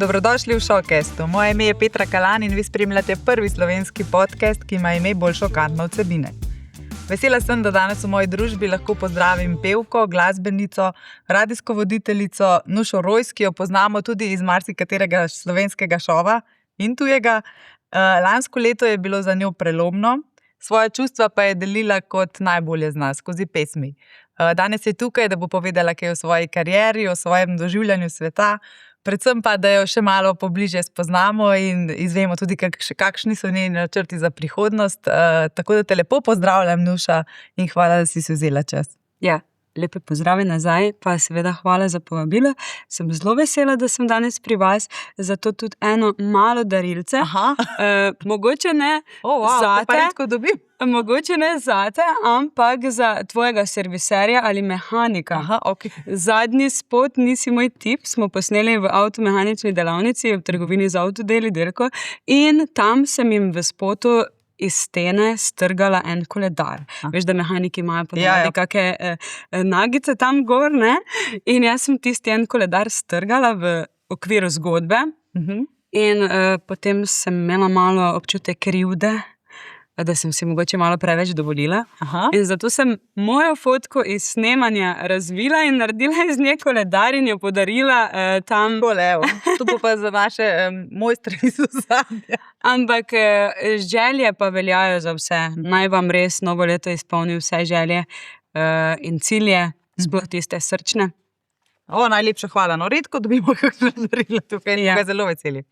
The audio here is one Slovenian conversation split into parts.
Dobrodošli v Showcastu. Moje ime je Petra Kalan in vi spremljate prvi slovenski podcast, ki ima ime bolj šokantne vsebine. Vesela sem, da danes v moji družbi lahko pozdravim pevko, glasbenico, radijsko voditeljico Nušo Rojs, ki jo poznamo tudi iz marsikaterega slovenskega šova in tujega. Lansko leto je bilo za njo prelomno, svoje čustva pa je delila kot najbolje zna, skozi pesmi. Danes je tukaj, da bo povedala kaj o svoji karieri, o svojem doživljanju sveta, predvsem pa, da jo še malo pobliže spoznamo in izvemo tudi, kakšni so njeni načrti za prihodnost. Tako da te lepo pozdravljam, Nuša, in hvala, da si vzela čas. Ja, lepe pozdrave nazaj, pa seveda hvala za povabilo. Sem zelo vesela, da sem danes pri vas, zato tudi eno malo darilce. Mogoče ne zate, mogoče ne zate, ampak za tvojega serviserja ali mehanika. Okay. Zadnji spot Nisi moj tip smo posneli v avtomehanični delavnici v trgovini z avtodeli Delko in tam sem jim v spotu iz stene strgala en koledar. Veš, da mehaniki imajo ponavadi kakšne nagice tam gor, ne? In jaz sem tisti en koledar strgala v okviru zgodbe in potem sem imela malo občutek krivde, da sem si mogoče malo preveč dovolila. In zato sem mojo fotko iz snemanja razvila in naredila iz nje koledar in jo podarila tam. Evo. To bo pa za naše mojstre iz ozadja. Ampak želje pa veljajo za vse. Naj vam res novo leto izpolni vse želje in cilje, sploh tiste srčne. Najlepša hvala. Redko dobimo kakšno darilo tukaj, ga zelo veseli.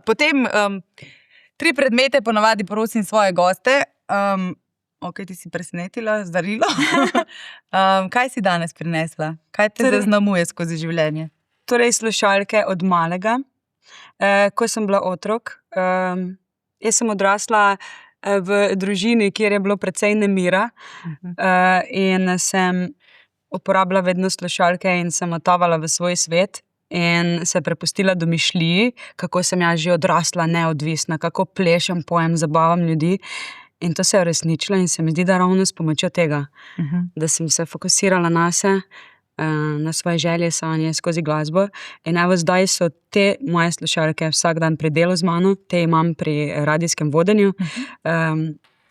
Potem 3 predmete ponavadi prosim svoje goste. Ti si presenetila z darilo. Kaj si danes prinesla? Kaj te zaznamuje skozi življenje? Torej, slušalke od malega. Ko sem bila otrok, jaz sem odrasla v družini, kjer je bilo precej nemira in sem uporabljala vedno slušalke in sem otavala v svoj svet. In se prepustila domišljiji, kako sem jaz že odrasla neodvisna, kako plešem, pojem, zabavam ljudi. In to se je uresničilo in se mi zdi, da ravno s pomočjo tega, da sem se fokusirala nase, na svoje želje, sanje skozi glasbo. In evo zdaj so te moje slušalke vsak dan pri delu z mano, te imam pri radijskem vodenju.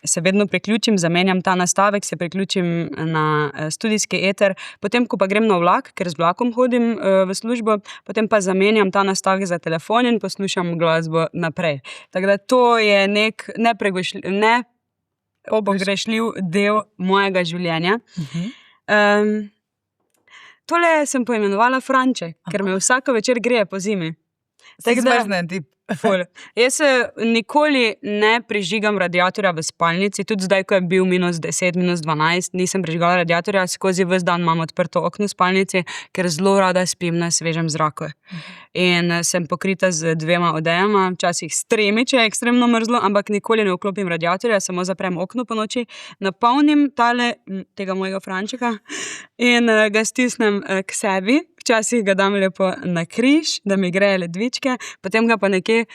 Se vedno priključim, zamenjam ta nastavek, se priključim na studijski eter, potem ko pa grem na vlak, ker z vlakom hodim v službo, potem pa zamenjam ta nastavek za telefon in poslušam glasbo naprej. Tako da to je nek nepogrešljiv del mojega življenja. Tole sem poimenovala Franček, ker me vsako večer greje po zimi. Si zmrznen tip. Jaz se nikoli ne prižigam radiatorja v spalnici, tudi zdaj, ko je bil -10, -12, nisem prižigala radiatorja, skozi ves dan imam odprto okno v spalnici, ker zelo rada spim na svežem zraku. In sem pokrita z 2 odejama, včasih s 3, če je ekstremno mrzlo, ampak nikoli ne vklopim radiatorja, samo zaprem okno po noči, napolnim tega mojega Frančeka in ga stisnem k sebi. Včasih ga dam lepo na križ, da mi greje ledvičke, potem ga pa nekje,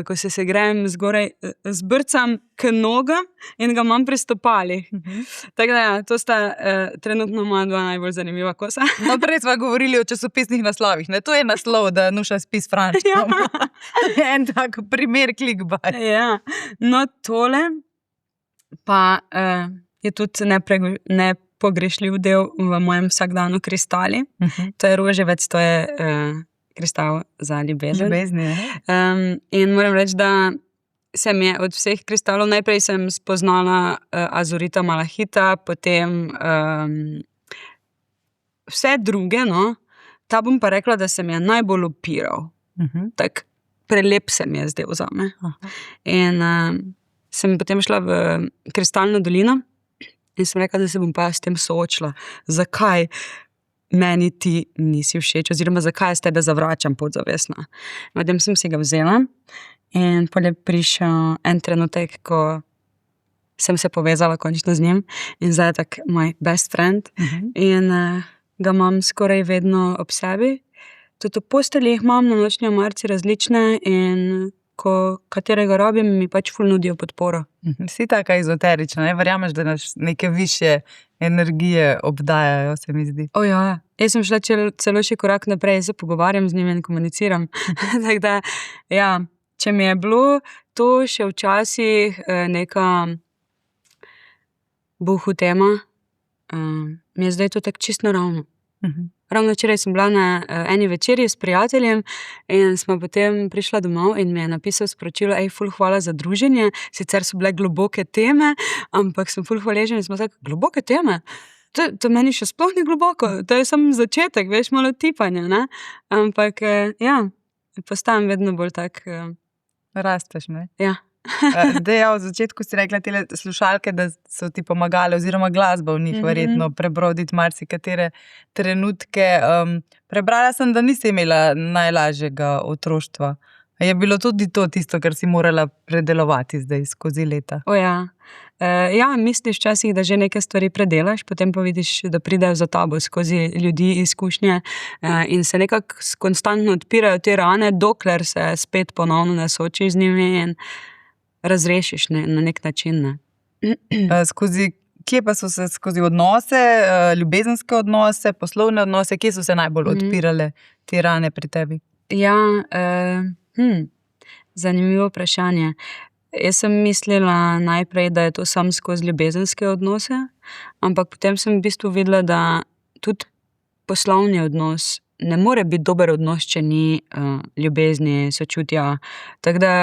ko se segrejem zgoraj, zbrcam k nogam in ga imam pri stopalih. Tako da to sta trenutno moja 2 najbolj zanimiva kosa. Prej sva govorili o časopisnih naslovih, ne? To je naslov, da Nuša spi s Frančkom. En tak primer clickbait. Ja, no tole pa je tudi nepogrešljiv del v mojem vsakdanu kristali. To je roževec, to je kristal za ljubezen. In moram reči, da se mi je od vseh kristalov, najprej sem spoznala azurita malahita, potem vse druge, ta bom pa rekla, da se mi je najbolj upiral. Tak prelep se mi je zdel zame. In sem potem šla v kristalno dolino in sem rekla, da se bom pa s tem soočila. Zakaj meni ti nisi všeč, oziroma zakaj jaz tebe zavračam podzavestno. Potem sem si ga vzela in potem prišel en trenutek, ko sem se povezala končno z njim in zdaj je tak moj best friend in ga imam skoraj vedno ob sebi. Tudi v postelji jih imam na nočni omarici različne in katerega rabim, mi pač ful nudijo podporo. Si taka ezoterična, ne? Verjameš, da nas neke višje energije obdajajo, se mi zdi. Ja, jaz sem šla celo še korak naprej, se pogovarjam z njimi in komuniciram. Tako da, ja, če mi je bilo to še včasih neka buhu tema, mi je zdaj to tako čisto naravno. Ravno včeraj sem bila na eni večerji s prijateljem in smo potem prišla domov in mi je napisal sporočilo, ful hvala za druženje, sicer so bile globoke teme, ampak sem ful hvaležen in smo rekli, globoke teme? To meni še sploh ni globoko, to je samo začetek, veš, malo tipanja, ne? Ampak, ja, postajam vedno bolj tak... Rasteš, ne? Ja. V začetku si rekla tele slušalke, da so ti pomagale, oziroma glasba v njih verjetno prebroditi marsikatere trenutke. Prebrala sem, da nisi imela najlažjega otroštva. Je bilo tudi to tisto, kar si morala predelovati zdaj skozi leta? Ja. Ja, misliš včasih, da že neke stvari predelaš, potem pa vidiš, da pridejo za tabo skozi ljudi, izkušnje in se nekako konstantno odpirajo te rane, dokler se spet ponovno ne soočiš z njimi in razrešiš na nek način. Kje pa so se skozi odnose, ljubezenske odnose, poslovne odnose, kje so se najbolj odpirale te rane pri tebi? Ja, zanimivo vprašanje. Jaz sem mislila najprej, da je to samo skozi ljubezenske odnose, ampak potem sem v bistvu videla, da tudi poslovni odnos ne more biti dober odnos, če ni ljubezni, sočutja. Tako da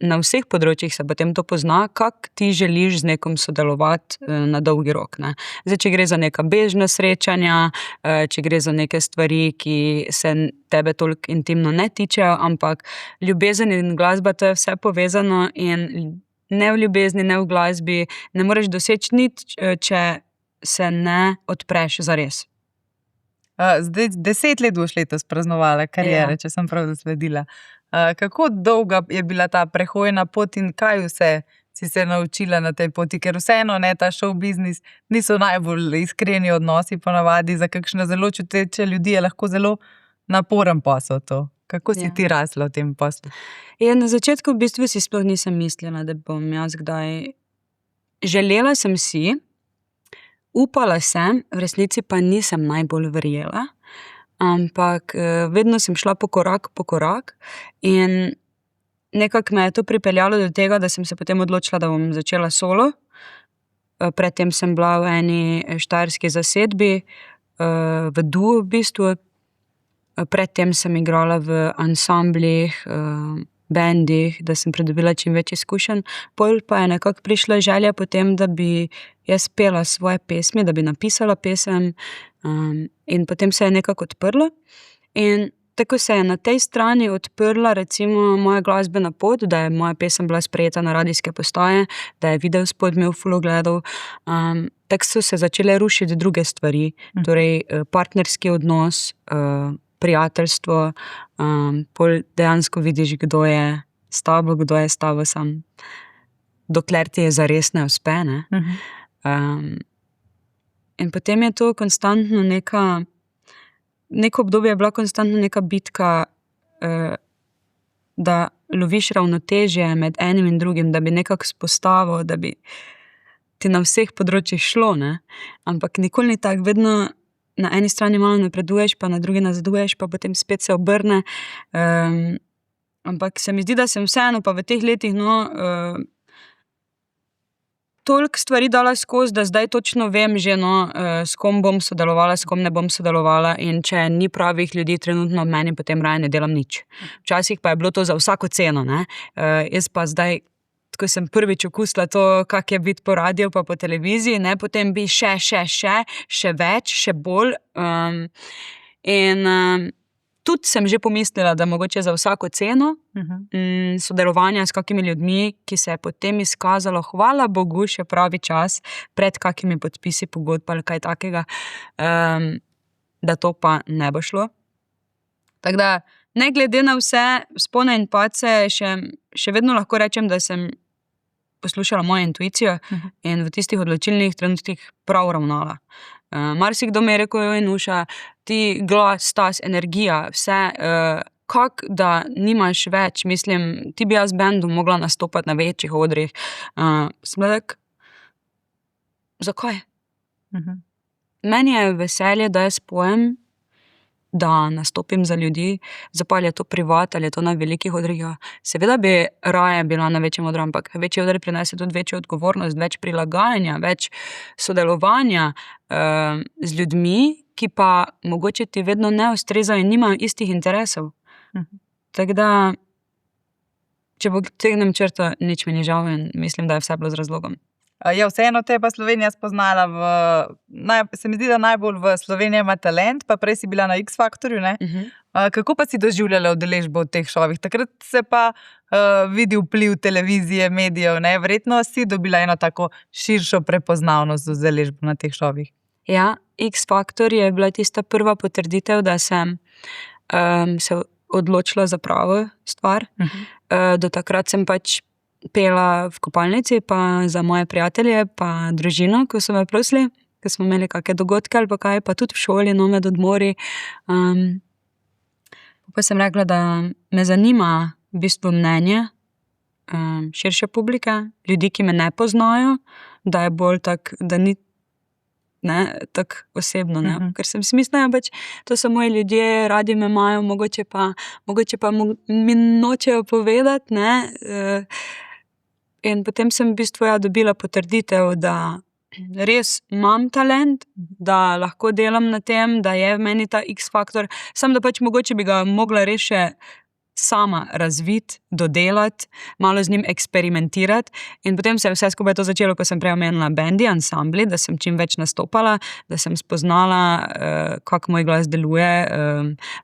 na vseh področjih se potem to pozna, kako ti želiš z nekom sodelovati na dolgi rok, ne. Zdaj, če gre za neka bežna srečanja, če gre za neke stvari, ki se tebe toliko intimno ne tičejo, ampak ljubezen in glasba, to je vse povezano in ne v ljubezni, ne v glasbi ne moreš doseči nič, če se ne odpreš zares. Zdaj 10 let boš letos praznovala kariere, če sem prav zasledila. Kako dolga je bila ta prehojena pot in kaj vse si se naučila na tej poti? Ker vseeno, ne, ta show biznis niso najbolj iskreni odnosi ponavadi, za kakšne zelo čuteče ljudi je lahko zelo naporen posel to. Kako si ti rasla v tem poslu? Na začetku v bistvu si sploh nisem mislila, da bom jaz kdaj... Želela sem si, upala sem, v resnici pa nisem najbolj verjela, ampak vedno sem šla po korak in nekako me je to pripeljalo do tega, da sem se potem odločila, da bom začela solo. Predtem sem bila v eni štajerski zasedbi, v duo v bistvu. Predtem sem igrala v ansamblih, bendih, da sem pridobila čim več izkušenj. Pol pa je nekako prišla želja potem, da bi jaz pela svoje pesmi, da bi napisala pesem, in potem se je nekako odprlo. In tako se je na tej strani odprla recimo moja glasbena pot, da je moja pesem bila sprejeta na radijske postaje, da je videospot imel ful ogledov. Tako so se začele rušiti druge stvari, torej partnerski odnos, prijateljstvo, pol dejansko vidiš, kdo je s tabo, kdo je s tabo sam, dokler ti je zares ne uspe, ne. In potem je to konstantno neko obdobje je bila konstantno neka bitka, da loviš ravnotežje med enim in drugim, da bi nekako vzpostavil, da bi ti na vseh področjih šlo, ne. Ampak nikoli ni tako, vedno na eni strani malo napreduješ, pa na drugi nazaduješ, pa potem spet se obrne. Ampak se mi zdi, da sem vseeno pa v teh letih, toliko stvari dala skozi, da zdaj točno vem že, s kom bom sodelovala, s kom ne bom sodelovala, in če ni pravih ljudi trenutno ob meni, potem raje ne delam nič. Včasih pa je bilo to za vsako ceno, ne. Jaz pa zdaj, ko sem prvič okusila to, kak je biti po radiu pa po televiziji, ne, potem bi še več, še bolj. Tudi sem že pomislila, da mogoče za vsako ceno sodelovanja s kakimi ljudmi, ki se je potem izkazalo, hvala Bogu, še pravi čas, pred kakimi podpisi pogodb ali kaj takega, da to pa ne bo šlo. Tako da, ne glede na vse vzpone in padce, še vedno lahko rečem, da sem poslušala mojo intuicijo in v tistih odločilnih trenutkih prav ravnala. Marsikdo mi je rekel, Nuša, ti glas, tas, energija, vse kako da nimaš več, mislim, ti bi jaz z bendom mogla nastopati na večjih odrih. Sem bila tak, zakaj? Meni je veselje, da jaz pojem, da nastopim za ljudi, zdaj pa ali je to privat, ali je to na velikih odrih. Seveda bi raje bila na večjem odru, ampak večji odr prinese tudi večjo odgovornost, več prilagajanja, več sodelovanja z ljudmi, ki pa mogoče ti vedno ne ustrezajo in nimajo istih interesov. Tako da, če potegnem črto, nič mi ni žal in mislim, da je vse bilo z razlogom. Ja, vseeno te je pa Slovenija spoznala se mi zdi, da najbolj v Sloveniji ima talent, pa prej si bila na X Factorju, ne? Kako pa si doživljala udeležbo v teh šovih? Takrat se pa vidi vpliv televizije, medijev, ne? Verjetno si dobila eno tako širšo prepoznavnost z udeležbo na teh šovih. Ja, X Factor je bila tista prva potrditev, da sem se odločila za pravo stvar. Do takrat sem pač pela v kopalnici, pa za moje prijatelje, pa družino, ko so me prosili, ko smo imeli kakšne dogodke ali pa kaj, pa tudi v šoli, no, med odmori. Pa sem rekla, da me zanima v bistvu mnenje širše publike, ljudi, ki me ne poznajo, da je bolj tak, da ni tako osebno, ne. Ker sem si mislila, pač to so moji ljudje, radi me imajo, mogoče pa mi nočejo povedati, ne. In potem sem v bistvu dobila potrditev, da res imam talent, da lahko delam na tem, da je v meni ta X Factor, samo da pač mogoče bi ga mogla res še sama razviti, dodelati, malo z njim eksperimentirati. In potem se je vse skupaj to začelo, ko sem prej omenila bendi, ansambli, da sem čim več nastopala, da sem spoznala, kako moj glas deluje,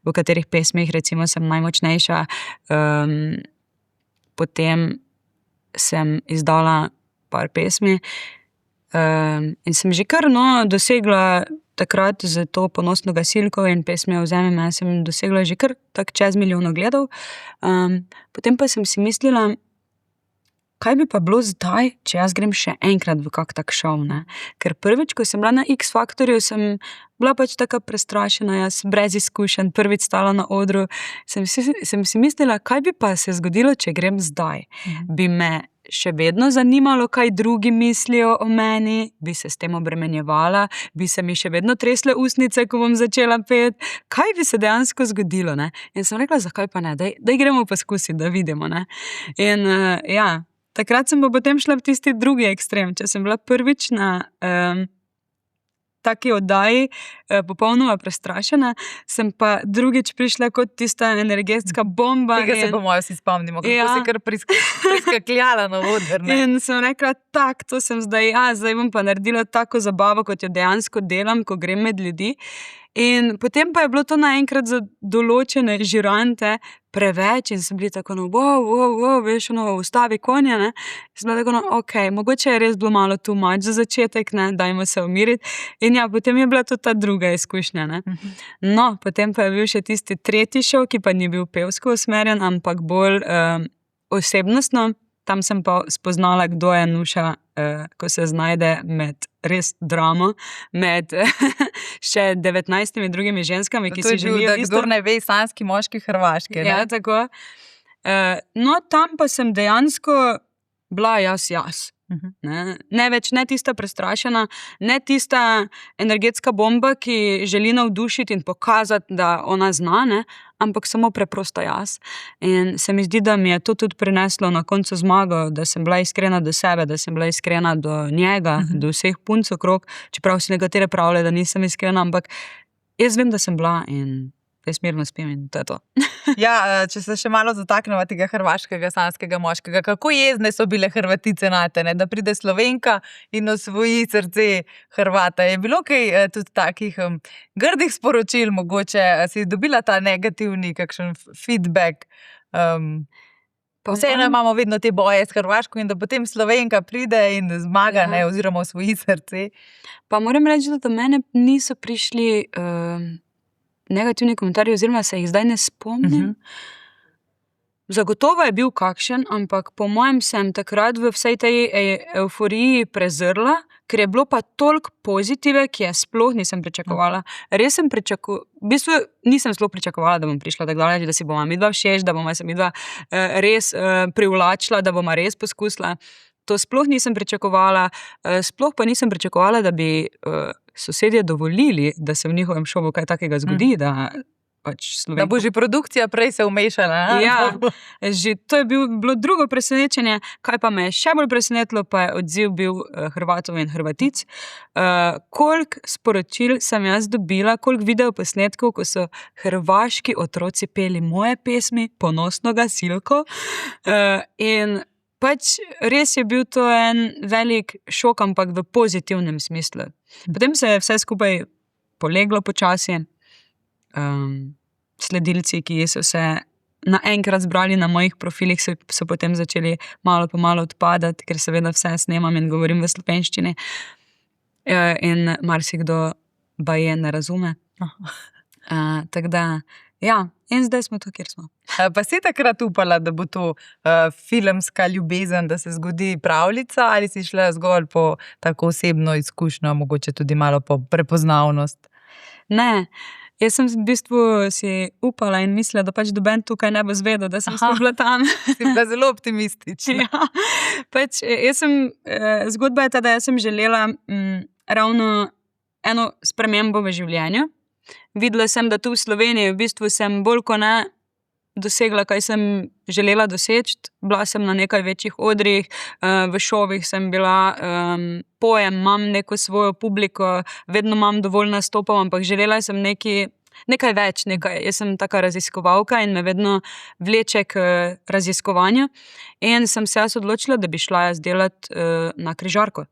v katerih pesmih recimo sem najmočnejša. Potem sem izdala par pesmi in sem že kar dosegla takrat z to Ponosno gasilko in pesmijo Vzemi me, sem dosegla že kar tak čez 1 milijon ogledov. Potem pa sem si mislila, kaj bi pa bilo zdaj, če jaz grem še enkrat v kak tak šov, ne? Ker prvič, ko sem bila na X Factorju, sem bila pač taka prestrašena, jaz brez izkušenj, prvič stala na odru, sem si mislila, kaj bi pa se zgodilo, če grem zdaj. Bi me še vedno zanimalo, kaj drugi mislijo o meni, bi se s tem obremenjevala, bi se mi še vedno tresle ustnice, ko bom začela peti, kaj bi se dejansko zgodilo, ne? In sem rekla, zakaj pa ne, daj gremo poskusiti, da vidimo, ne? In takrat sem pa potem šla v tisti drugi ekstrem, če sem bila prvič na taki oddaji, popolnoma prestrašena, sem pa drugič prišla kot tista energetska bomba. Tega se po moje vsi spomnimo, kako si kar priskakljala na oder, ne? In sem rekla, to sem zdaj bom pa naredila tako zabavo, kot jo dejansko delam, ko grem med ljudi. In potem pa je bilo to naenkrat za določene žirante preveč in sem bili tako, veš, ustavi konja, ne. Sem bila tako, okej, mogoče je res bilo malo too much za začetek, ne, dajmo se umiriti. In potem je bila tudi ta druga izkušnja, ne. No, potem pa je bil še tisti tretji šov, ki pa ni bil pevsko usmerjen, ampak bolj osebnostno. Tam sem pa spoznala, kdo je Nuša, ko se znajde med res dramo, med še 19 drugimi ženskami, ki si želijo isto. Kdor ne ve, sanjski moški Hrvaške, ne? Ja, tako. No, tam pa sem dejansko bila jaz. Ne več, ne tista prestrašena, ne tista energetska bomba, ki želi navdušiti in pokazati, da ona zna, ne, ampak samo preprosto jaz. In se mi zdi, da mi je to tudi prineslo na koncu zmago, da sem bila iskrena do sebe, da sem bila iskrena do njega, do vseh punc okrog, čeprav si nekatere pravile, da nisem iskrena, ampak jaz vem, da sem bila in jaz mirno spim in to je to. Ja, če se še malo zataknemo tega hrvaškega sanjskega moškega, kako jezne so bile Hrvatice nate, ne? Da pride Slovenka in osvoji srce Hrvata. Je bilo kaj tudi takih grdih sporočil, mogoče si dobila ta negativni kakšen feedback? Vseeno imamo vedno te boje s Hrvaško in da potem Slovenka pride in zmaga, ne, oziroma osvoji srce. Pa moram reči, da do mene niso prišli negativni komentarji, oziroma se jih zdaj ne spomnim. Zagotovo je bil kakšen, ampak po mojem sem takrat v vsej tej evforiji prezrla, ker je bilo pa toliko pozitive, ki je sploh nisem pričakovala. Res sem v bistvu nisem sploh pričakovala, da bom prišla tako daleč, da si bova midva všeč, da bova se midva res privlačila, da bova res poskusila. To sploh nisem pričakovala, sploh pa nisem pričakovala, da bi sosedje dovolili, da se v njihovem šovu kaj takega zgodi, da Da bo že produkcija prej se umešala. Ja, že to je bilo drugo presenečenje. Kaj pa me je še bolj presenetilo, pa je odziv bil Hrvatov in Hrvatic. Koliko sporočil sem jaz dobila, koliko videoposnetkov, ko so hrvaški otroci peli moje pesmi, Ponosno gasilko. In res je bil to en velik šok, ampak v pozitivnem smislu. Potem se je vse skupaj poleglo počasi. Sledilci, ki so se naenkrat zbrali na mojih profilih, so potem začeli malo po malo odpadati, ker seveda vse snemam in govorim v slovenščini. In marsikdo baje ne razume. Tako da, ja, in zdaj smo tu, kjer smo. Pa si takrat upala, da bo to filmska ljubezen, da se zgodi pravljica, ali si šla zgolj po tako osebno izkušnjo, mogoče tudi malo po prepoznavnost? Ne, jaz sem v bistvu si upala in mislila, da noben tukaj ne bo zvedel, da sem bila tam. Si bila zelo optimistična. Ja, zgodba je ta, da jaz sem želela ravno eno spremembo v življenju. Videla sem, da tu v Sloveniji v bistvu sem bolj ko ne dosegla, kaj sem želela doseči. Bila sem na nekaj večjih odrih, v šovih sem bila, pojem, imam neko svojo publiko, vedno imam dovolj nastopov, ampak želela sem nekaj več, jaz sem taka raziskovalka in me vedno vleče k raziskovanju. In sem se jaz odločila, da bi šla jaz delati na križarko.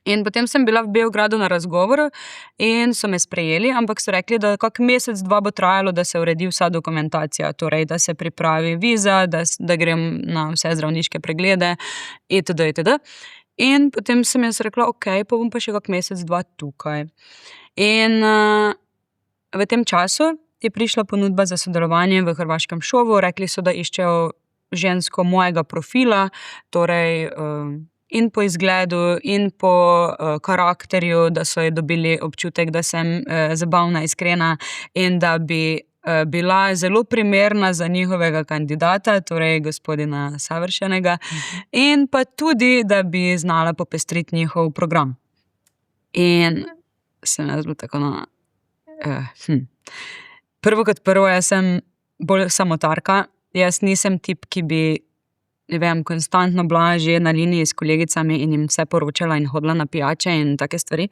In potem sem bila v Beogradu na razgovoru in so me sprejeli, ampak so rekli, da kak mesec, 2 bo trajalo, da se uredi vsa dokumentacija, torej, da se pripravi viza, da grem na vse zdravniške preglede, itd. In potem sem jaz rekla, ok, pa bom pa še kak mesec, 2 tukaj. In v tem času je prišla ponudba za sodelovanje v hrvaškem šovu, rekli so, da iščejo žensko mojega profila, torej in po izgledu, in po karakterju, da so ji dobili občutek, da sem zabavna, iskrena in da bi bila zelo primerna za njihovega kandidata, torej gospodina Savršenega, in pa tudi, da bi znala popestriti njihov program. In sem jaz bila tako Prvo kot prvo, jaz sem bolj samotarka, jaz nisem tip, ki bi konstantno bila že na liniji s kolegicami in jim vse poročala in hodila na pijače in take stvari.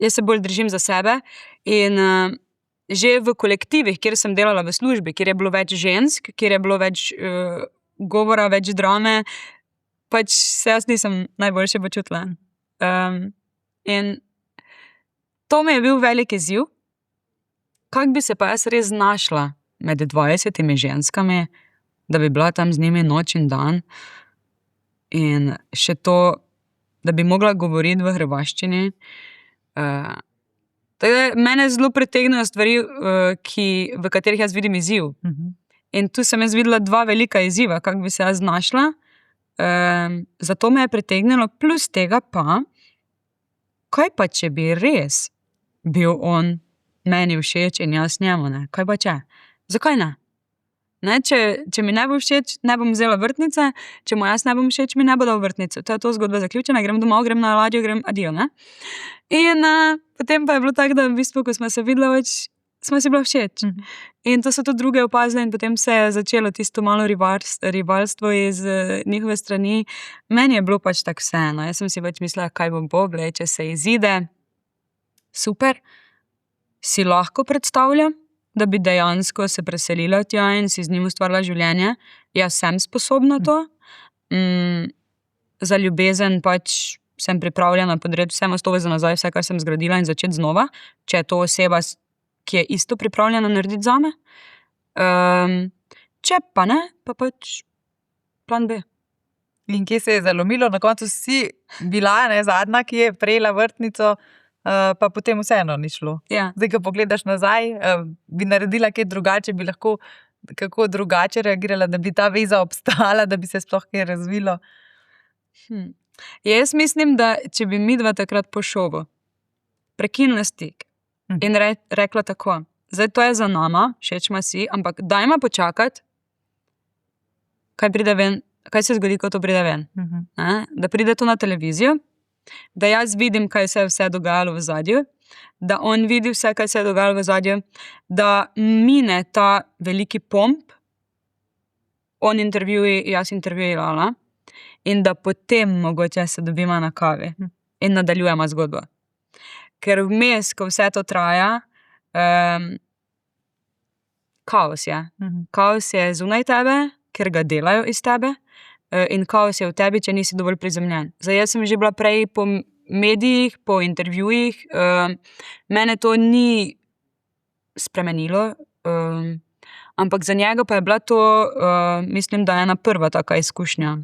Jaz se bolj držim za sebe in že v kolektivih, kjer sem delala v službi, kjer je bilo več žensk, kjer je bilo več govora, več drame, se jaz nisem najboljše počutila. In to mi je bil velik izziv, kako bi se pa jaz res znašla med 20 ženskami, da bi bila tam z njimi noč in dan in še to, da bi mogla govoriti v hrvaščini. Mene zelo pritegnejo stvari, v katerih jaz vidim izziv. In tu sem jaz videla 2 velika izziva, kako bi se jaz znašla. Zato me je pritegnilo, plus tega pa, kaj pa če bi res bil on meni všeč in jaz njemu, ne? Kaj pa če? Zakaj ne? Ne, če mi ne bo všeč, ne bom vzela vrtnice, če mu jaz ne bom všeč, mi ne bo dal vrtnico. To je to zgodba zaključena, grem domov, grem na ladjo, grem adijo, ne? In potem pa je bilo tako, da v bistvu, ko smo se videla več, smo si bila všeč. In to so tudi druge opazile in potem se je začelo tisto malo rivalstvo iz njihove strani. Meni je bilo tako vseeno, jaz sem si mislila, kaj bo, če se izide. Super, si lahko predstavljam, da bi dejansko se preselila tja in si z njim ustvarila življenje. Jaz sem sposobna to. Za ljubezen sem pripravljena podreti vse mostove za nazaj, vse, kar sem zgradila in začeti znova, če je to oseba, ki je isto pripravljena narediti zame. Če pa ne, pa plan B. In kje se je zalomilo? Na koncu si bila zadnja, ki je prejela vrtnico, pa potem vseeno ni šlo. Ja. Zdaj, ko pogledaš nazaj, bi naredila kaj drugače, bi lahko kako drugače reagirala, da bi ta veza obstala, da bi se sploh kaj razvilo? Jaz mislim, da če bi midva takrat po šovu prekinila stik in rekla tako, zdaj to je za nama, všečma si, ampak dajmo počakati, kaj se zgodi, ko to pride ven. Da pride to na televizijo, da jaz vidim, kaj se je vse dogajalo v zadju, da on vidi vse, kaj se je dogajalo v zadju, da mine ta veliki pomp, on intervjuji, jaz intervjujala, in da potem mogoče se dobimo na kavi in nadaljujemo zgodbo. Ker vmes, ko vse to traja, kaos je. Kaos je zunaj tebe, ker ga delajo iz tebe, in kaos je v tebi, če nisi dovolj prizemljen. Zdaj, jaz sem že bila prej po medijih, po intervjujih, mene to ni spremenilo, ampak za njega pa je bila to, mislim, da ena prva taka izkušnja,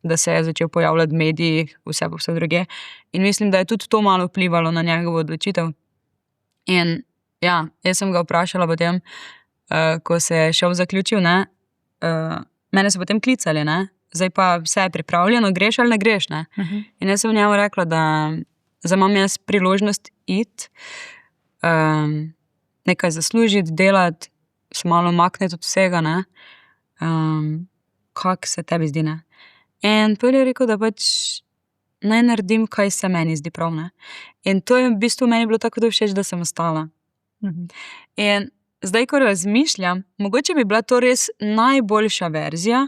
da se je začel pojavljati v medijih, vse druge. In mislim, da je tudi to malo vplivalo na njegovo odločitev. In ja, jaz sem ga vprašala potem, ko se je šov zaključil, mene so potem klicali, zdaj pa vse je pripravljeno, greš ali ne greš, In jaz sem njemu rekla, da zdaj imam jaz priložnost iti, nekaj zaslužiti, delati, se malo makniti od vsega, kako se tebi zdi, In potem je rekel, da pač naj naredim, kaj se meni zdi prav, In to je v bistvu meni bilo tako všeč, da sem ostala. In zdaj, ko razmišljam, mogoče bi bila to res najboljša verzija,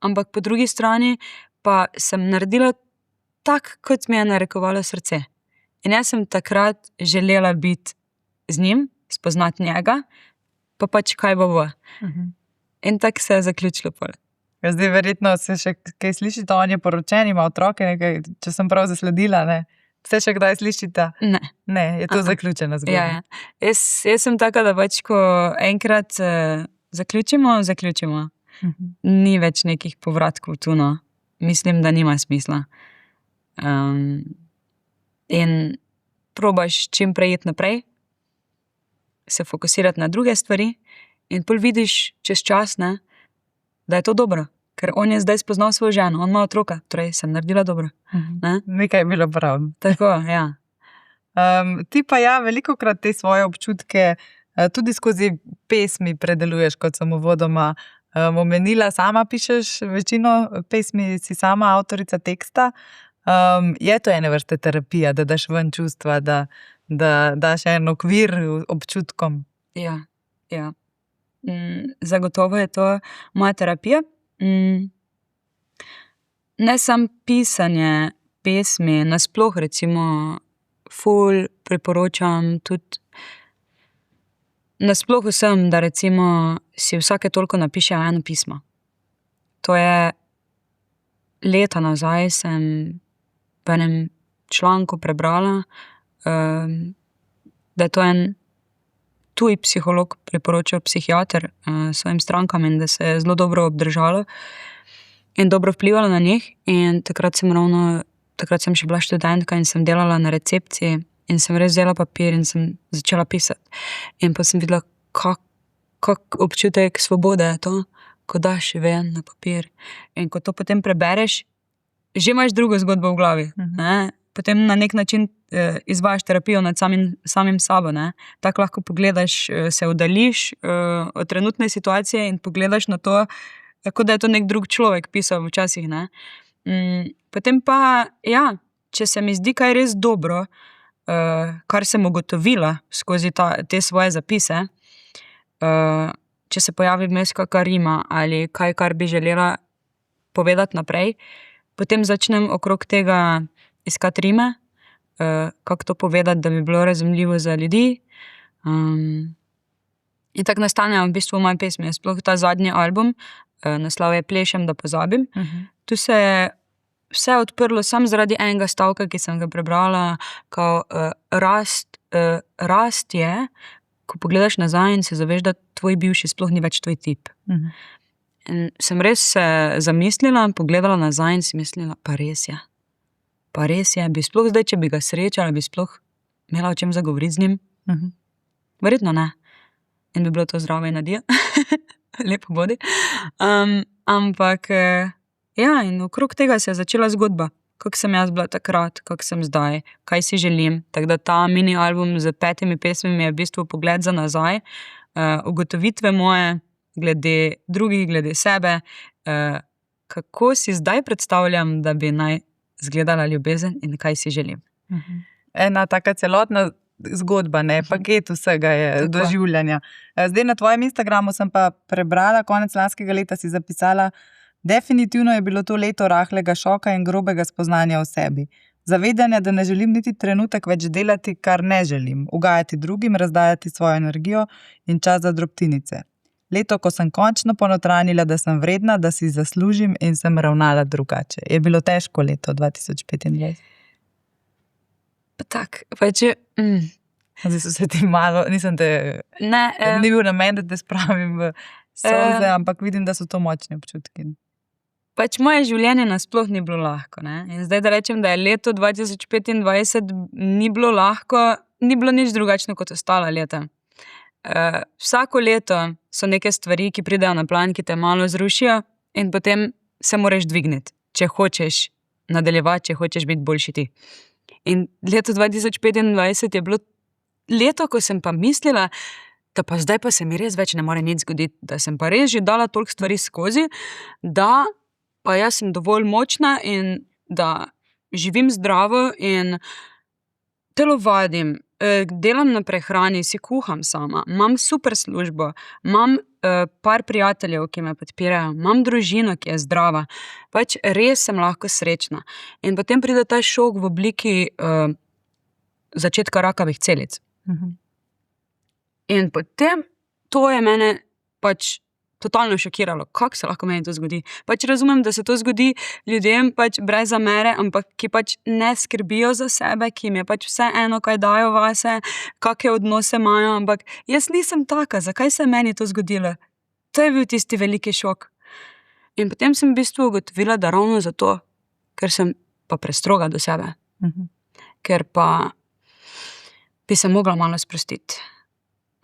ampak po drugi strani pa sem naredila tak, kot mi je narekovalo srce. In jaz sem takrat želela biti z njim, spoznati njega, pa pač kaj bo. In tako se je zaključilo pol. Zdaj verjetno se še kaj slišite, on je poročen, ima otroke, nekaj, če sem prav zasledila, Se še kdaj slišite? Ne, je to zaključena zgodba. Ja. Jaz sem taka, da pač, ko enkrat zaključimo. Ni več nekih povratkov tu, Mislim, da nima smisla. In probaš čim prej iti naprej, se fokusirati na druge stvari in pol vidiš čez čas, da je to dobro. Ker on je zdaj spoznal svojo ženo, on ima otroka, torej sem naredila dobro. Nekaj je bilo prav. Tako, ja. Ti pa velikokrat te svoje občutke tudi skozi pesmi predeluješ, kot sem uvodoma omenila. Sama pišeš večino pesmi, si sama avtorica teksta. Je to ene vrste terapija, da daš ven čustva, da daš en okvir občutkom? Ja. Zagotovo je to moja terapija. Ne samo pisanje pesmi, nasploh recimo ful priporočam tudi nasploh vsem, da recimo si vsake toliko napišejo eno pismo. To je leta nazaj sem v enem članku prebrala, da je to en tuj psiholog priporočal psihiater svojim strankam in da se je zelo dobro obdržalo in dobro vplivalo na njih. In takrat sem še bila študentka in sem delala na recepciji in sem res vzela papir in sem začela pisati. In pa sem videla, kak občutek svobode je to, ko daš ven na papir. In ko to potem prebereš, že imaš drugo zgodbo v glavi. Potem na nek način izvajaš terapijo nad samim sabo. Tako lahko pogledaš, se oddaljiš od trenutne situacije in pogledaš na to, kot da je to nek drug človek pisal včasih. Potem pa, če se mi zdi kaj res dobro, kar sem ugotovila skozi te svoje zapise, če se pojavi vmes kakšna rima ali kaj, kar bi želela povedati naprej, potem začnem okrog tega iskati rime, kako to povedati, da bi bilo razumljivo za ljudi. In tako nastanejo v bistvu moje pesmi. Sploh ta zadnji album, naslov je Plešem, da pozabim. Tu se je vse odprlo samo zaradi enega stavka, ki sem ga prebrala, rast je, ko pogledaš nazaj in se zaveš, da tvoj bivši sploh ni več tvoj tip. In sem res se zamislila, pogledala nazaj in si mislila, pa res je, bi sploh zdaj, če bi ga srečala, bi sploh imela o čem zagovoriti z njim? Verjetno ne. In bi bilo to zdravo in adijo. lepo bodi. Ampak, ja, in okrog tega se je začela zgodba. Kako sem jaz bila takrat, kako sem zdaj, kaj si želim. Tako da ta mini album z 5 pesmimi je v bistvu pogled za nazaj, ugotovitve moje, glede drugih, glede sebe, kako si zdaj predstavljam, da bi naj izgledala ljubezen in kaj si želim. Ena taka celotna zgodba, ne, paket vsega je doživljanja. Zdaj na tvojem Instagramu sem pa prebrala, konec lanskega leta si zapisala: definitivno je bilo to leto rahlega šoka in grobega spoznanja o sebi. Zavedanja, da ne želim niti trenutek več delati, kar ne želim, ugajati drugim, razdajati svojo energijo in čas za drobtinice. Leto, ko sem končno ponotranila, da sem vredna, da si zaslužim in sem ravnala drugače. Je bilo težko leto 2025? Pa tak, če... Zdaj so se ti malo, nisem te... Ne, Ni bil namen, da te spravim v solze, ampak vidim, da so to močni občutki. Moje življenje nasploh ni bilo lahko, ne? In zdaj, da rečem, da je leto 2025 ni bilo lahko, ni bilo nič drugačno kot ostala leta. Vsako leto so neke stvari, ki pridejo na plan, ki te malo zrušijo in potem se moraš dvigniti, če hočeš nadaljevati, če hočeš biti boljši ti. In leto 2025 je bilo leto, ko sem pa mislila, da pa zdaj pa se mi res več ne more nič zgoditi, da sem pa res že dala toliko stvari skozi, da pa jaz sem dovolj močna in da živim zdravo in telovadim, delam na prehrani, si kuham sama, imam super službo, imam par prijateljev, ki me podpirajo, imam družino, ki je zdrava, res sem lahko srečna. In potem pride ta šok v obliki začetka rakavih celic. In potem to je mene totalno šokiralo, kako se lahko meni to zgodi. Razumem, da se to zgodi ljudem brez zamere, ampak ki ne skrbijo za sebe, ki jim je vse eno, kaj dajo vase, kakšne odnose imajo, ampak jaz nisem taka, zakaj se je meni to zgodilo? To je bil tisti veliki šok. In potem sem v bistvu ugotovila, da ravno zato, ker sem pa prestroga do sebe. Ker pa bi se mogla malo sprostiti.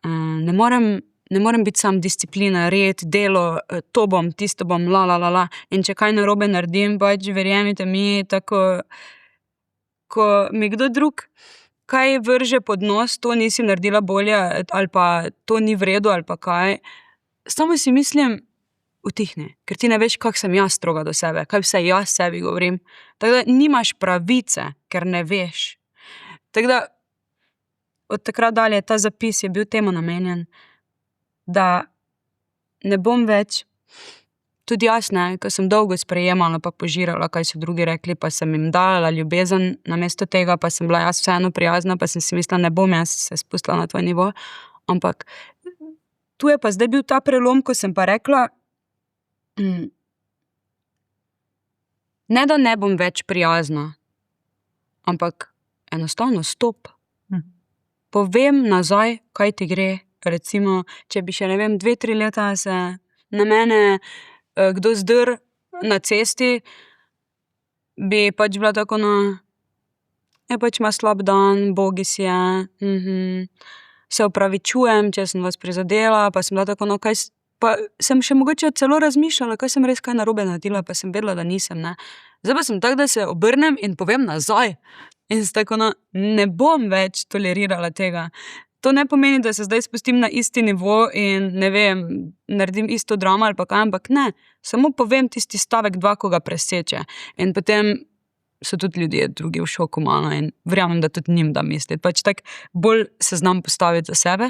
Ne morem biti sam disciplina, red, delo, to bom, tisto bom, in če kaj narobe naredim, verjemite mi, tako, ko mi kdo drug kaj vrže pod nos, to nisi naredila bolje, ali pa to ni v redu, ali pa kaj, samo si mislim, utihni, ker ti ne veš, kako sem jaz stroga do sebe, kaj vse jaz sebi govorim, tako da nimaš pravice, ker ne veš. Tako da, od takrat dalje, ta zapis je bil temu namenjen, da ne bom več, tudi jaz ne, ko sem dolgo sprejemala pa požirala, kaj so drugi rekli, pa sem jim dala ljubezen, namesto tega pa sem bila jaz vseeno prijazna, pa sem si mislila, ne bom jaz se spustila na tvoj nivo, ampak tu je pa zdaj bil ta prelom, ko sem pa rekla, ne da ne bom več prijazna, ampak enostavno stop. Povem nazaj, kaj ti gre. Recimo, če bi še, 2-3 leta se na mene kdo zdr na cesti, bi bila tako, ima slab dan, bogi si je, se opravičujem, če sem vas prizadela, pa sem bila tako, pa sem še mogoče celo razmišljala, kaj sem res kaj narobe naredila, pa sem vedela, da nisem, ne. Zdaj pa sem tako, da se obrnem in povem nazaj. In sem tako, ne bom več tolerirala tega. To ne pomeni, da se zdaj spustim na isti nivo in, naredim isto dramo ali pa kaj, ampak ne, samo povem tisti stavek 2, ko ga preseče. In potem so tudi ljudje drugi v šoku malo in verjamem, da tudi njim da misliti. Tako bolj se znam postaviti za sebe,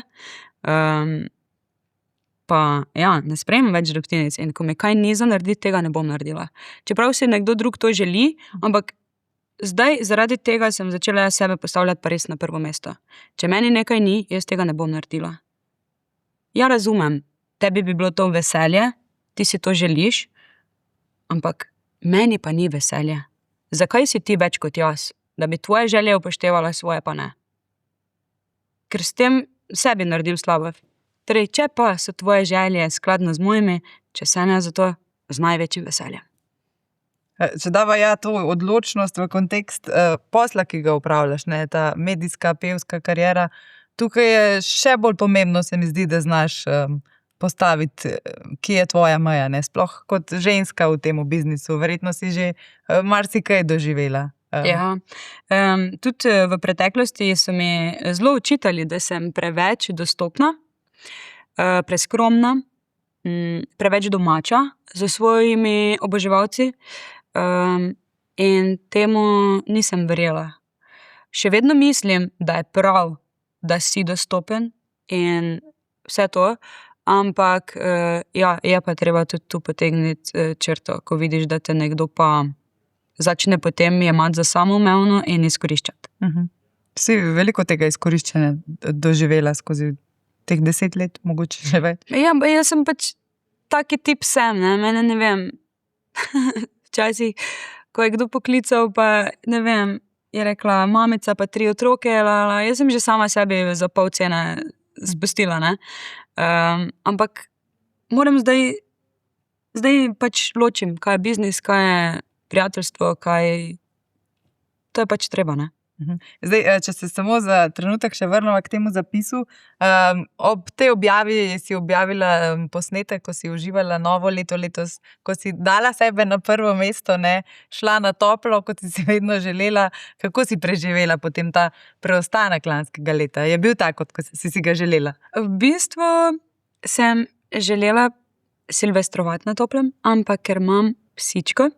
pa ja, ne sprejemam več drobtinic in ko me kaj ni za narediti, tega ne bom naredila. Čeprav si nekdo drug to želi, ampak zdaj, zaradi tega sem začela jaz sebe postavljati pa res na prvo mesto. Če meni nekaj ni, jaz tega ne bom naredila. Ja, razumem, tebi bi bilo to veselje, ti si to želiš, ampak meni pa ni veselje. Zakaj si ti več kot jaz? Da bi tvoje želje upoštevala, svoje pa ne. Ker s tem sebi naredil slabo. Torej, če pa so tvoje želje skladno z mojimi, če se ne za to, z največjim veseljem. Če dava to odločnost v kontekst posla, ki ga upravljaš, ne, ta medijska, pevska kariera, tukaj je še bolj pomembno, se mi zdi, da znaš postaviti, kje je tvoja meja, ne? Sploh kot ženska v tem biznisu. Verjetno si že marsikaj doživela. Ja, tudi v preteklosti so mi zelo učitali, da sem preveč dostopna, preskromna, preveč domača z svojimi oboževalci, in temu nisem verjela. Še vedno mislim, da je prav, da si dostopen in vse to, ampak ja, je pa treba tudi tu potegniti črto, ko vidiš, da te nekdo pa začne potem jemati za samoumevno in izkoriščati. Si veliko tega izkoriščanja doživela skozi teh 10 let, mogoče že več? Ja, jaz sem pač taki tip sem, ne, mene ne vem. Včasih, ko je kdo poklical, pa ne vem, je rekla mamica pa 3 otroke, jaz sem že sama sebi za pol cene spustila, ne. Ampak moram zdaj pač ločim, kaj je biznis, kaj je prijateljstvo, to je pač treba, ne. Zdaj, če se samo za trenutek še vrnemo k temu zapisu, ob tej objavi si objavila posnetek, ko si uživala novo leto letos, ko si dala sebe na prvo mesto, ne, šla na toplo, kot si vedno želela. Kako si preživela potem ta preostanek lanskega leta? Je bil tak, kot si ga želela? V bistvu sem želela silvestrovati na toplem, ampak ker imam psičko,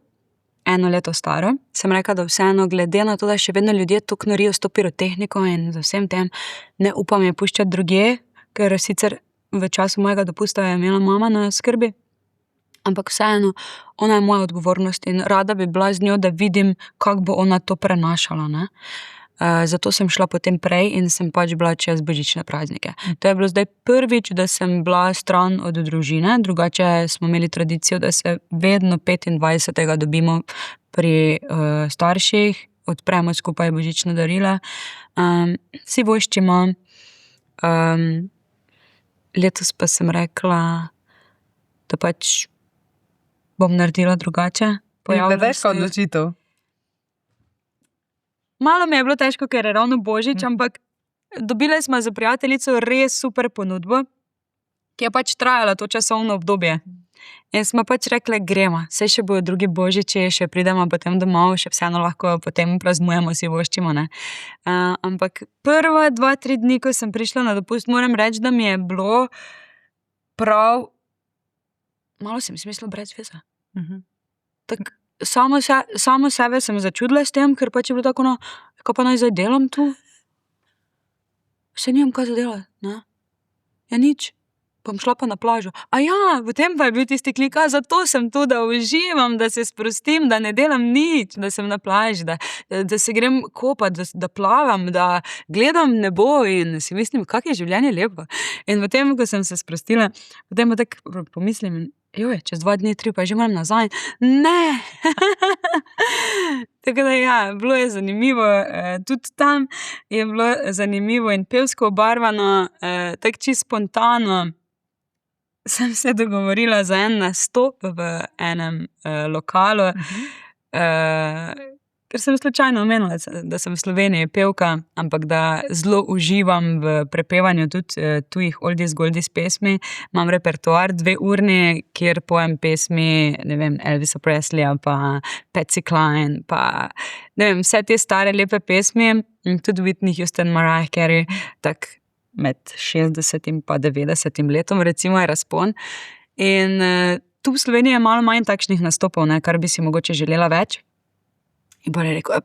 1 leto staro, sem rekla, da vseeno, glede na to, da še vedno ljudje toliko norijo s to pirotehniko in z vsem tem, ne upam je puščati drugje, ker sicer v času mojega dopusta je imela mama na skrbi, ampak vseeno, ona je moja odgovornost in rada bi bila z njo, da vidim, kako bo ona to prenašala, ne. Zato sem šla potem prej in sem pač bila čez božične praznike. To je bilo zdaj prvič, da sem bila stran od družine, drugače smo imeli tradicijo, da se vedno 25. dobimo pri starših, odpremo skupaj božična darila, si voščimo. Letos pa sem rekla, da pač bom naredila drugače. Je bila težka odločitev? Malo mi je bilo težko, ker je ravno božič, ampak dobile smo za prijateljico res super ponudbo, ki je pač trajala to časovno obdobje. In smo pač rekle, gremo, saj še bojo drugi božiči, še pridemo potem domov, še vseeno lahko potem praznujemo, si voščimo, ne. Ampak prva 2-3 dni, ko sem prišla na dopust, moram reči, da mi je bilo prav, malo sem si mislila brez veze. Tako, samo sebe sem začudila s tem, ker pač je bilo tako, no, kaj pa naj zdaj delam tu? Saj nimam kaj za delati, ne. Ja, nič. Bom šla pa na plažo. Potem pa je bil tisti klik, zato sem tu, da uživam, da se sprostim, da ne delam nič, da sem na plaži, da se grem kopati, da plavam, da gledam nebo in si mislim, kako je življenje lepo. In potem, ko sem se sprostila, potem pa tako pomislim, čez 2 dni, 3 pa že moram nazaj. Ne! Tako da ja, bilo je zanimivo, tudi tam je bilo zanimivo in pevsko obarvano, tako čisto spontano. Sem se dogovorila za en nastop v enem lokalu, ker sem slučajno omenila, da sem v Sloveniji pevka, ampak da zelo uživam v prepevanju tudi tujih oldies goldies pesmi. Imam repertoar 2-urni, kjer pojem pesmi, ne vem, Elvisa Presleya, pa Patsy Cline, pa ne vem, vse te stare lepe pesmi, in tudi Whitney Houston, Mariah Carey, tako med 60 in pa 90 letom, recimo, je razpon. In tu v Sloveniji je malo manj takšnih nastopov, ne, kar bi si mogoče želela več. In pa je rekel,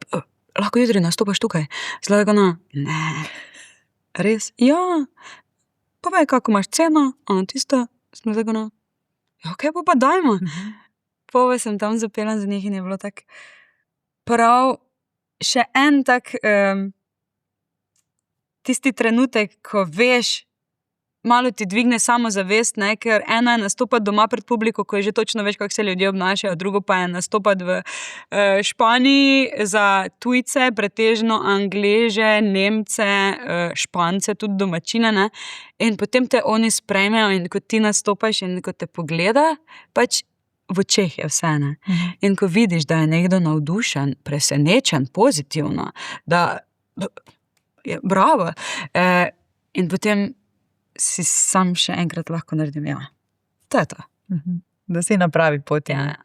lahko jutri nastopaš tukaj. Zdaj ga ne, res? Ja, povej, kako imaš ceno, tisto, smo zdaj ga okej, pa dajmo. Pove sem tam zapela za njih in je bilo tako prav, še en tak tisti trenutek, ko veš, malo ti dvigne samozavest, ne, ker eno je nastopati doma pred publiko, ko že točno veš, kako se ljudje obnašajo, drugo pa je nastopati v Španiji za tujce, pretežno Angleže, Nemce, Špance, tudi domačine, ne, in potem te oni sprejmejo in ko ti nastopaš in ko te pogleda, pač v očeh je vse, ne. In ko vidiš, da je nekdo navdušen, presenečen, pozitivno, da je bravo, in potem si sam še enkrat lahko naredim. Ja. To je to. Da si na pravi poti. Ja.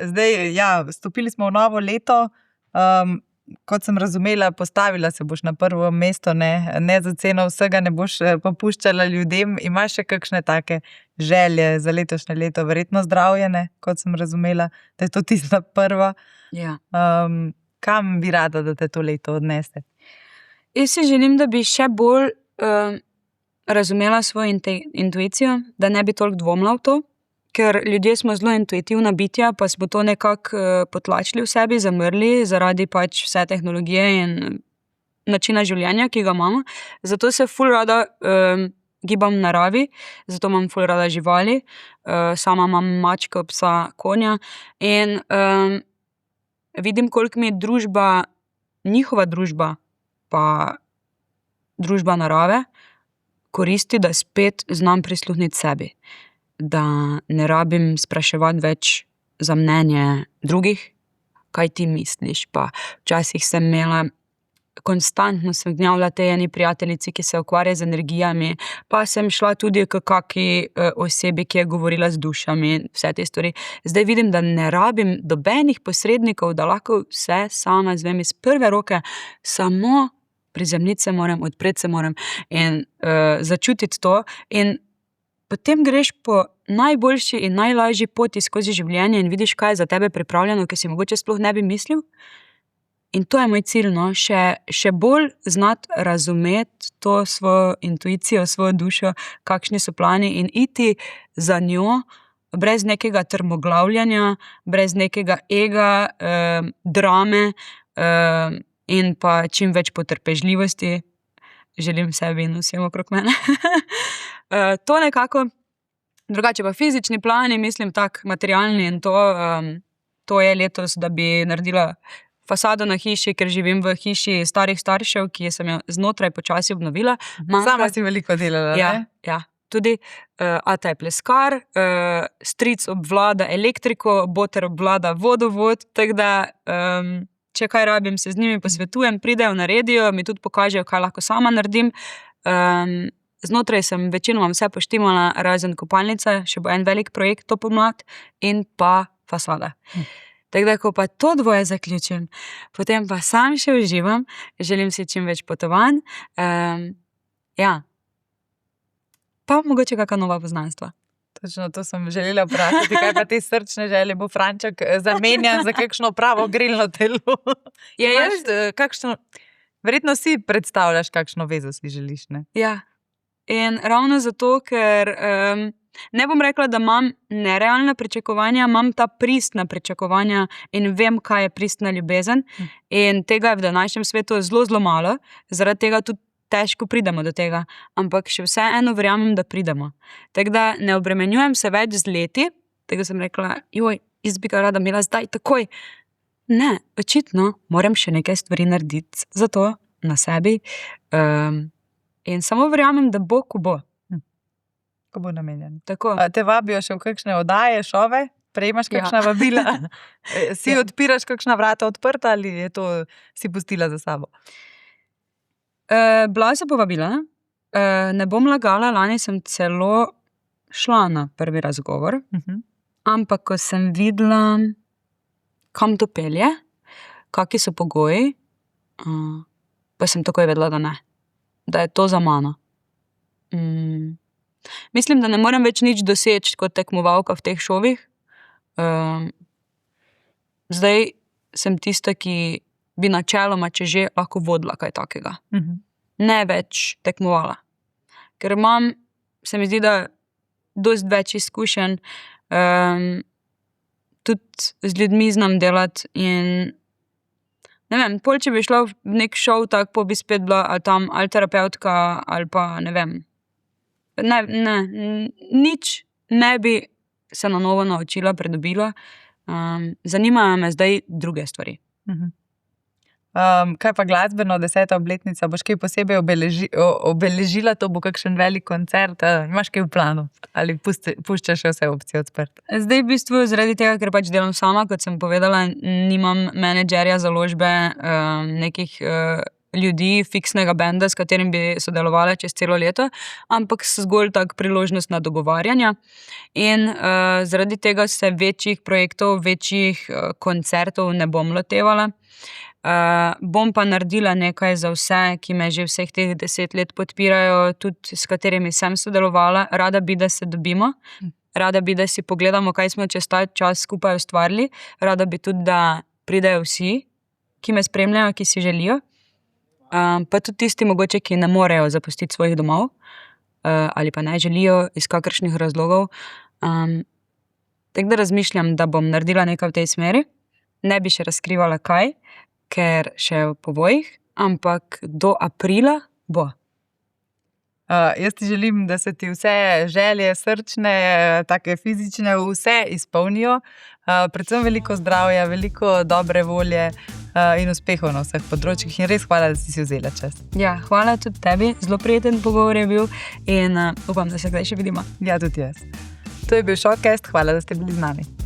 Zdaj, stopili smo v novo leto. Kot sem razumela, postavila se boš na prvo mesto, ne za ceno vsega, ne boš popuščala ljudem. Imaš še kakšne take želje za letošnje leto? Verjetno zdravje, ne? Kot sem razumela, da je to tista prva. Ja. Kam bi rada, da te to leto odnese? Jaz si želim, da bi še bolj razumela svojo intuicijo, da ne bi toliko dvomila v to, ker ljudje smo zelo intuitivna bitja, pa smo to nekako potlačili v sebi, zamrli zaradi pač vse tehnologije in načina življenja, ki ga imamo. Zato se ful rada gibam v naravi, zato imam ful rada živali, sama imam mačka, psa, konja in vidim, koliko mi družba, njihova družba, pa družba narave koristi, da spet znam prisluhniti sebi. Da ne rabim spraševati več za mnenje drugih, kaj ti misliš. Pa včasih sem imela, konstantno sem gnjavila tej eni prijateljici, ki se ukvarja z energijami, pa sem šla tudi k kaki osebi, ki je govorila z dušami, vse te stvari. Zdaj vidim, da ne rabim dobenih posrednikov, da lahko vse sama izvem iz prve roke, samo prizemljiti se moram, odpreti se moram in začutiti to. In potem greš po najboljši in najlažji poti skozi življenje in vidiš, kaj je za tebe pripravljeno, ki si mogoče sploh ne bi mislil. In to je moj cilj, no? Še bolj znati razumeti to svojo intuicijo, svojo dušo, kakšni so plani in iti za njo, brez nekega trmoglavljanja, brez nekega ega, drame in pa čim več potrpežljivosti. Želim sebi in vsem okrog mene. To nekako, drugače pa fizični plani, mislim tak materialni in to je letos, da bi naredila fasado na hiši, ker živim v hiši starih staršev, ki sem jo znotraj počasi obnovila. Sama si veliko delala, ne? Ja. Tudi ata je pleskar, stric obvlada elektriko, boter obvlada vodovod, tako da če kaj rabim, se z njimi posvetujem, pridejo, naredijo, mi tudi pokažejo, kaj lahko sama naredim. Znotraj sem večinoma vse poštimala, razen kopalnice, še bo en velik projekt to pomlad in pa fasada. Tako da, ko pa to dvoje zaključim, potem pa sam še uživam, želim si čim več potovanj. Pa mogoče kakšna nova poznanstva. Točno, to sem želela vprašati, kaj pa te srčne želje bo Franček zamenjan za kakšno pravo grelno telo. Verjetno si predstavljaš, kakšno vezo si želiš, ne? Ja. In ravno zato, ker ne bom rekla, da imam nerealna pričakovanja, imam ta pristna pričakovanja in vem, kaj je pristna ljubezen. In tega je v današnjem svetu zelo, zelo malo, zaradi tega tudi težko pridemo do tega, ampak še vseeno verjamem, da pridemo. Tako da ne obremenjujem se več z leti, tako sem rekla, jaz bi ga rada imela zdaj, takoj. Ne, očitno moram še nekaj stvari narediti za to, na sebi. In samo verjamem, da bo, ko bo. Ko bo namenjen. Tako. Te vabijo še v kakšne oddaje, šove? Prejmaš kakšna vabila? Si odpiraš kakšna vrata odprta ali je to si pustila za sabo? Bila se povabila, ne bom lagala, lani sem celo šla na prvi razgovor, ampak ko sem videla, kam to pelje, kaki so pogoji, pa sem takoj vedela, da ne, da je to za mano. Mislim, da ne morem več nič doseči kot tekmovalka v teh šovih. Zdaj sem tista, ki bi načeloma, če že, lahko vodila kaj takega. Ne več tekmovala. Ker imam, se mi zdi, da dosti več izkušenj, tudi z ljudmi znam delati in ne vem, pol, če bi šla v nek šov, tako bi spet bila ali tam ali terapeutka ali pa ne vem. Nič ne bi se na novo naučila, pridobila. Zanimajo me zdaj druge stvari. Kaj pa glasbeno 10. obletnica? Boš kaj posebej obeležila? To bo kakšen velik koncert? Imaš kaj v planu? Ali puščaš vse opcije odprte? Zdaj v bistvu zaradi tega, ker pač delam sama, kot sem povedala, nimam menedžerja, založbe, nekih ljudi, fiksnega benda, s katerim bi sodelovala čez celo leto, ampak zgolj tak priložnost na dogovarjanja. In zaradi tega se večjih projektov, večjih koncertov ne bom lotevala. Bom pa naredila nekaj za vse, ki me že vseh teh 10 let podpirajo, tudi s katerimi sem sodelovala. Rada bi, da se dobimo. Rada bi, da si pogledamo, kaj smo čez ta čas skupaj ustvarili. Rada bi tudi, da pridejo vsi, ki me spremljajo, ki si želijo. Pa tudi tisti mogoče, ki ne morejo zapustiti svojih domov ali pa ne želijo iz kakršnih razlogov. Tako da razmišljam, da bom naredila nekaj v tej smeri. Ne bi še razkrivala kaj, ker še v povojih, ampak do aprila bo. Jaz ti želim, da se ti vse želje, srčne, take fizične, vse izpolnijo. Predvsem veliko zdravja, veliko dobre volje in uspehov na vseh področjih. In res hvala, da si vzela čas. Ja, hvala tudi tebi. Zelo prijeten pogovor je bil in upam, da se kdaj še vidimo. Ja, tudi jaz. To je bil Shortcast. Hvala, da ste bili z nami.